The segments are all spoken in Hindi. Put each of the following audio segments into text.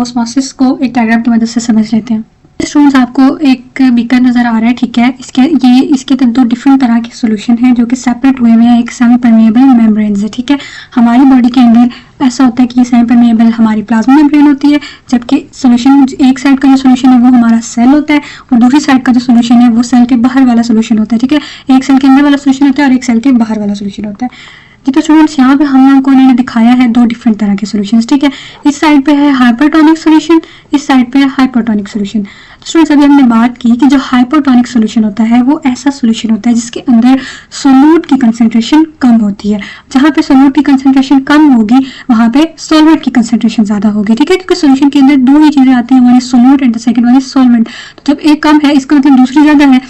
ऑस्मोसिस को एक डायग्राम की मदद से समझ लेते हैं। स्टूडेंट्स, आपको एक बीकर नजर आ रहा है, ठीक है। इसके अंदर दो डिफरेंट तरह के सॉल्यूशन हैं जो कि सेपरेट हुए हैं, एक सेमी परमेएबल मेम्ब्रेन है, ठीक है। हमारी बॉडी के अंदर ऐसा होता है कि ये सेमी परमेएबल हमारी प्लाज्मा मेम्ब्रेन होती है, जबकि सॉल्यूशन एक साइड का जो सॉल्यूशन है वो हमारा सेल होता है और दूसरी साइड का जो सॉल्यूशन है वो सेल के बाहर वाला सॉल्यूशन होता है, ठीक है। एक सेल के अंदर वाला सॉल्यूशन होता है और एक सेल के बाहर वाला सॉल्यूशन होता है। तो स्टूडेंट्स, यहाँ पे हम लोगों को उन्होंने दिखाया है दो डिफरेंट तरह के सॉल्यूशंस, ठीक है। इस साइड पे है हाइपरटोनिक सॉल्यूशन, इस साइड पे है हाइपोटोनिक सॉल्यूशन। स्टूडेंट्स, अभी हमने बात की कि जो हाइपोटोनिक सॉल्यूशन होता है वो ऐसा सॉल्यूशन होता है जिसके अंदर सोल्यूट की कंसंट्रेशन कम होती है। जहाँ पे सोल्यूट की कंसंट्रेशन कम होगी वहाँ पे सॉल्वेंट की कंसंट्रेशन ज्यादा होगी, ठीक है। क्योंकि सॉल्यूशन के अंदर दो ही चीजें आती हैं, one is solute and the second one is solvent. तो जब एक कम है इसका मतलब दूसरी ज्यादा है।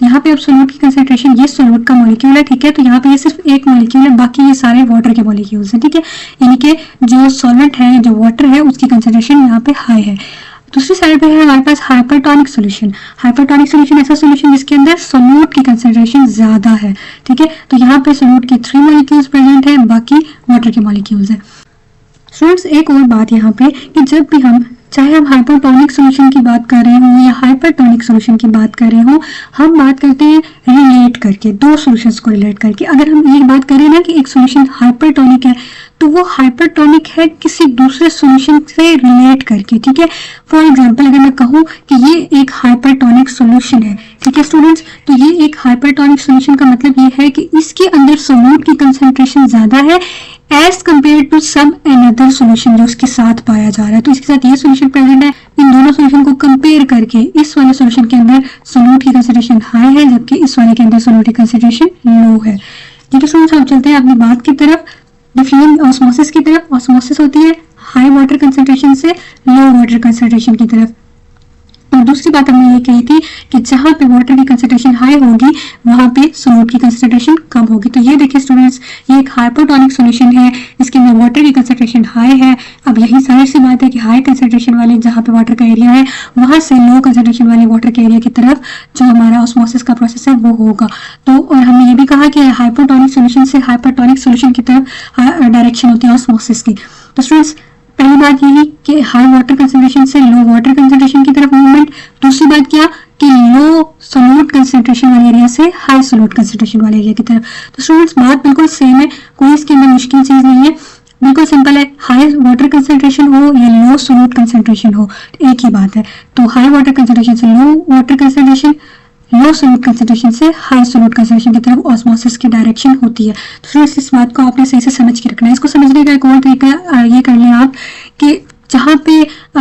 यहाँ पे अब सोल्यूट की कंसंट्रेशन, ये सोल्यूट का मॉलिक्यूल है, ठीक है। तो यहाँ पे ये सिर्फ एक मॉलिक्यूल है, बाकी ये सारे वाटर के मॉलिक्यूल्स हैं, ठीक है। यानी कि जो सॉल्वेंट है, जो वाटर है, उसकी कंसंट्रेशन यहाँ पे हाई है। दूसरी साइड पे है हमारे पास हाइपरटोनिक सॉल्यूशन। हाइपरटोनिक सॉल्यूशन ऐसा सॉल्यूशन जिसके अंदर सोल्यूट की कंसंट्रेशन ज्यादा है, ठीक है। तो यहाँ पे सोल्यूट के 3 मॉलिक्यूल्स प्रेजेंट है, बाकी वाटर के मॉलिक्यूल्स है। स्टूडेंट्स, एक और बात यहाँ पे कि जब भी हम, चाहे हम हाइपोटोनिक सॉल्यूशन की बात कर रहे हो या हाइपरटोनिक सॉल्यूशन की बात कर रहे हो, हम बात करते हैं रिलेट करके, दो सॉल्यूशंस को रिलेट करके। अगर हम ये बात करें ना कि एक सॉल्यूशन हाइपरटोनिक है तो वो हाइपरटोनिक है किसी दूसरे सॉल्यूशन से रिलेट करके, ठीक है। फॉर एग्जांपल, अगर मैं कहूँ कि ये एक हाइपरटोनिक सॉल्यूशन है, ठीक है स्टूडेंट्स, तो ये एक हाइपरटोनिक सॉल्यूशन का मतलब ये है कि इसके अंदर सोल्यूट की कंसंट्रेशन ज्यादा है as compared to some another solution जो उसके साथ पाया जा रहा है। तो इसके साथ ये सॉल्यूशन प्रेजेंट है, इन दोनों सॉल्यूशन को कंपेयर करके इस वाले सॉल्यूशन के अंदर सोल्यूट की कंसंट्रेशन हाई है जबकि इस वाले के अंदर सोल्यूट की कंसंट्रेशन लो है। ठीक है स्टूडेंट्स, हम चलते हैं अपनी बात की तरफ, डिफ्यूजन ऑस्मोसिस की तरफ। ऑस्मोसिस होती है हाई वाटर कंसंट्रेशन से लो वाटर कंसंट्रेशन की तरफ। और दूसरी बात हमने ये कही थी कि जहां पे वाटर की कंसंट्रेशन हाई होगी वहां पे सोल्यूट की कंसंट्रेशन कम होगी। तो ये देखिए स्टूडेंट्स, ये एक हाइपोटोनिक सॉल्यूशन है, इसके अंदर वाटर की कंसंट्रेशन हाई है। अब यही सारी सी बात है कि हाई कंसंट्रेशन वाले जहां पे वाटर का एरिया है वहां से लो कंसंट्रेशन वाले वाटर के एरिया की तरफ जो हमारा ऑस्मोसिस का प्रोसेस है वो होगा। तो और हमने ये भी कहा कि हाइपोटोनिक सॉल्यूशन से हाइपरटोनिक सॉल्यूशन की तरफ डायरेक्शन होती है ऑस्मोसिस की। तो स्टूडेंट्स, पहली बात यही कि हाई वाटर कंसंट्रेशन से लो वाटर कंसंट्रेशन की तरफ मूवमेंट। दूसरी बात क्या कि लो सोल्यूट कंसंट्रेशन वाले एरिया से हाई सोल्यूट कंसंट्रेशन वाले एरिया की तरफ। तो स्टूडेंट्स, बात बिल्कुल सेम है, कोई इसके अंदर मुश्किल चीज नहीं है, बिल्कुल सिंपल है। हाई वाटर कंसंट्रेशन हो या लो सोल्यूट कंसंट्रेशन हो, एक ही बात है। तो हाई वाटर कंसंट्रेशन से लो वाटर कंसंट्रेशन, लो सोल्यूट कंसंट्रेशन से हाई सोल्यूट कंसंट्रेशन की तरफ ऑस्मोसिस की डायरेक्शन होती है। तो इस बात को आपने सही से समझ के रखना है। इसको समझने का एक और तरीका ये कर लें आप कि जहाँ पे